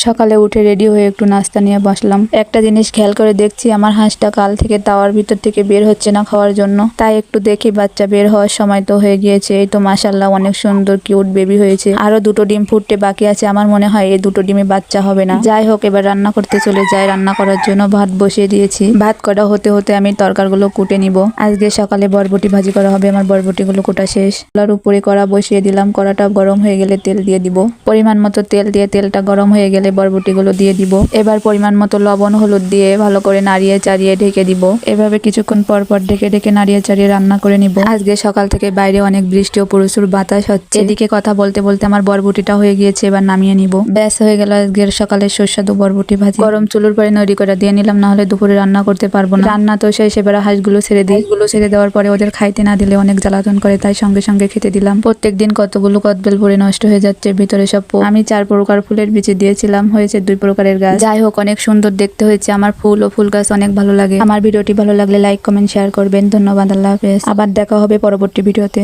সকালে উঠে রেডি হয়ে একটু নাস্তা নিয়ে বসলাম। একটা জিনিস খেয়াল করে দেখছি, আমার হাঁসটা কাল থেকে তাওয়ার ভিতর থেকে বের হচ্ছে না খাওয়ার জন্য। তাই একটু দেখি, বাচ্চা বের হওয়ার সময় তো হয়ে গিয়েছে। এই তো মাশাআল্লাহ অনেক সুন্দর কিউট বেবি হয়েছে। আরো দুটো ডিম ফুটতে বাকি আছে। আমার মনে হয় এই দুটো ডিমে বাচ্চা হবে না। যাই হোক, এবার রান্না করতে চলে যাই। রান্না করার জন্য ভাত বসিয়ে দিয়েছি। ভাত করা হতে হতে আমি তরকারিগুলো কুটে নিব। আজকে সকালে বরবটি ভাজি করা হবে। আমার বরবটিগুলো কোটা শেষ। চুলার উপরে কড়া বসিয়ে দিলাম। কড়াটা গরম হয়ে গেলে তেল দিয়ে দিব। পরিমাণ মতো তেল দিয়ে তেলটা গরম হয়ে গেলে বরবটিগুলো দিয়ে দিব। এবার পরিমাণ মতো লবণ হলুদ দিয়ে ভালো করে নাড়িয়ে চাড়িয়ে ঢেকে দিব। এভাবে কিছুক্ষণ পর পর ঢেকে ঢেকে নাড়িয়ে চাড়িয়ে রান্না করে নিব। আজকে সকাল থেকে বাইরে অনেক বৃষ্টি ও প্রচুর বাতাস হচ্ছে। এদিকে কথা বলতে বলতে আমার বরবটিটা হয়ে গিয়েছে। এবার নামিয়ে নিব। ব্যাস হয়ে গেল আজকের সকালের সুস্বাদু বরবটি ভাজি। গরম চুলোর পরে নড়ি করে দিয়ে নিলাম, না হলে দুপুরে রান্না করতে পারবো না। রান্না তো শেষ। এবার হাঁসগুলো ছেড়ে দিই। হাঁসগুলো ছেড়ে দেওয়ার পরে ওদের খাইতে না দিলে অনেক জ্বালাতন করে, তাই সঙ্গে সঙ্গে খেতে দিলাম। প্রত্যেকদিন কতগুলো কদবেল ভরে নষ্ট হয়ে যাচ্ছে, ভিতরে সব আমি 4 প্রকার ফুলের বীজ দিয়েছিলাম, হয়েছে 2 প্রকারের গাছ। যাই হোক, অনেক সুন্দর দেখতে হয়েছে। আমার ফুল ও ফুল গাছ অনেক ভালো লাগে। আমার ভিডিওটি ভালো লাগলে লাইক কমেন্ট শেয়ার করবেন। ধন্যবাদ। আল্লাহ হাফেজ। আবার দেখা হবে পরবর্তী ভিডিওতে।